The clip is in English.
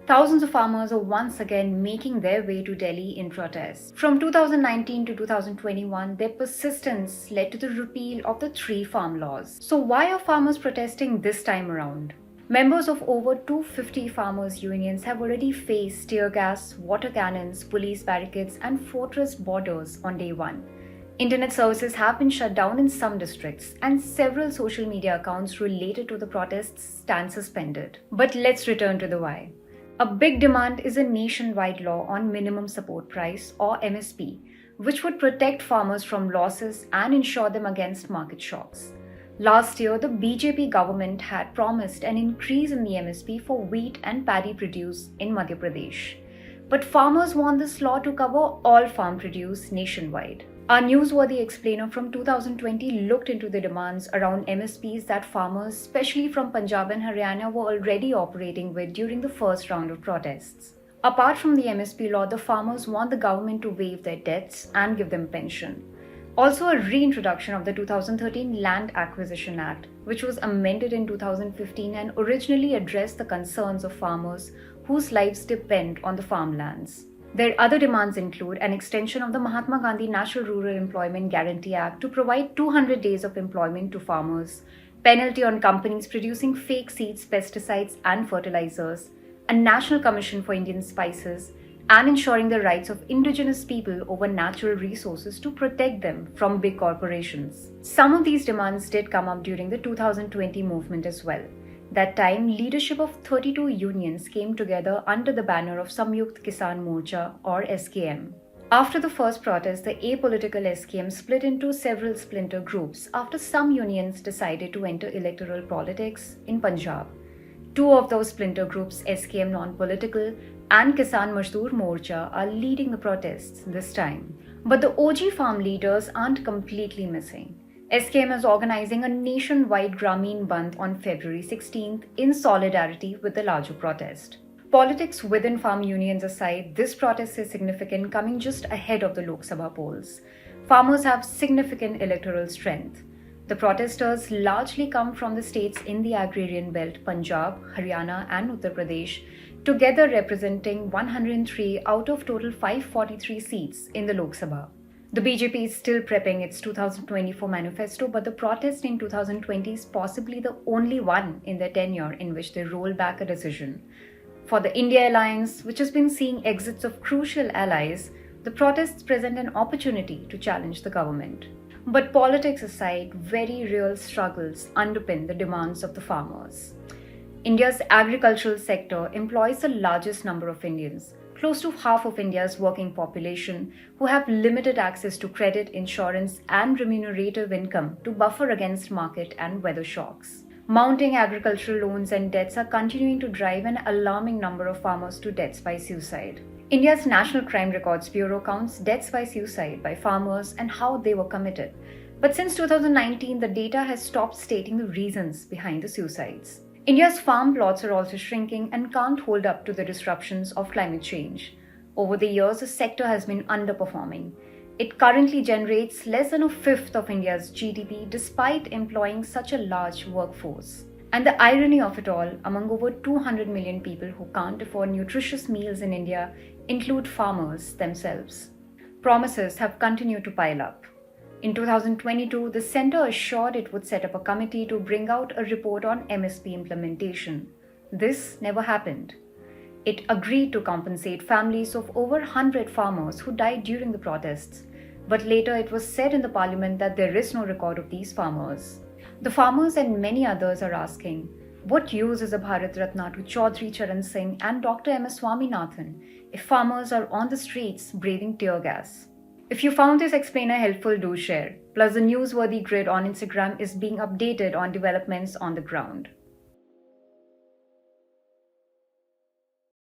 Thousands of farmers are once again making their way to Delhi in protest. From 2019 to 2021, their persistence led to the repeal of the three farm laws. So why are farmers protesting this time around? Members of over 250 farmers' unions have already faced tear gas, water cannons, police barricades, and fortress borders on day one. Internet services have been shut down in some districts, and several social media accounts related to the protests stand suspended. But let's return to the why. A big demand is a nationwide law on minimum support price or MSP, which would protect farmers from losses and insure them against market shocks. Last year, the BJP government had promised an increase in the MSP for wheat and paddy produce in Madhya Pradesh. But farmers want this law to cover all farm produce nationwide. Our Newsworthy explainer from 2020 looked into the demands around MSPs that farmers, especially from Punjab and Haryana, were already operating with during the first round of protests. Apart from the MSP law, the farmers want the government to waive their debts and give them pension. Also, a reintroduction of the 2013 Land Acquisition Act, which was amended in 2015 and originally addressed the concerns of farmers whose lives depend on the farmlands. Their other demands include an extension of the Mahatma Gandhi National Rural Employment Guarantee Act to provide 200 days of employment to farmers, penalty on companies producing fake seeds, pesticides, and fertilizers, a national commission for Indian spices, and ensuring the rights of indigenous people over natural resources to protect them from big corporations. Some of these demands did come up during the 2020 movement as well. That time, leadership of 32 unions came together under the banner of Samyukt Kisan Morcha or SKM. After the first protest, the apolitical SKM split into several splinter groups after some unions decided to enter electoral politics in Punjab. Two of those splinter groups, SKM Non-Political and Kisan Mazdoor Morcha, are leading the protests this time. But the OG farm leaders aren't completely missing. SKM is organizing a nationwide Grameen Bandh on February 16th in solidarity with the larger protest. Politics within farm unions aside, this protest is significant, coming just ahead of the Lok Sabha polls. Farmers have significant electoral strength. The protesters largely come from the states in the agrarian belt, Punjab, Haryana, and Uttar Pradesh, together representing 103 out of total 543 seats in the Lok Sabha. The BJP is still prepping its 2024 manifesto, but the protest in 2020 is possibly the only one in their tenure in which they roll back a decision. For the India Alliance, which has been seeing exits of crucial allies, the protests present an opportunity to challenge the government. But politics aside, very real struggles underpin the demands of the farmers. India's agricultural sector employs the largest number of Indians, close to half of India's working population, who have limited access to credit, insurance, and remunerative income to buffer against market and weather shocks. Mounting agricultural loans and debts are continuing to drive an alarming number of farmers to deaths by suicide. India's National Crime Records Bureau counts deaths by suicide by farmers and how they were committed. But since 2019, the data has stopped stating the reasons behind the suicides. India's farm plots are also shrinking and can't hold up to the disruptions of climate change. Over the years, the sector has been underperforming. It currently generates less than a fifth of India's GDP despite employing such a large workforce. And the irony of it all, among over 200 million people who can't afford nutritious meals in India, include farmers themselves. Promises have continued to pile up. In 2022, the centre assured it would set up a committee to bring out a report on MSP implementation. This never happened. It agreed to compensate families of over 100 farmers who died during the protests, but later it was said in the parliament that there is no record of these farmers. The farmers and many others are asking, what use is a Bharat Ratna to Chaudhry Charan Singh and Dr. M.S. Swaminathan if farmers are on the streets breathing tear gas? If you found this explainer helpful, do share. Plus, the Newsworthy grid on Instagram is being updated on developments on the ground.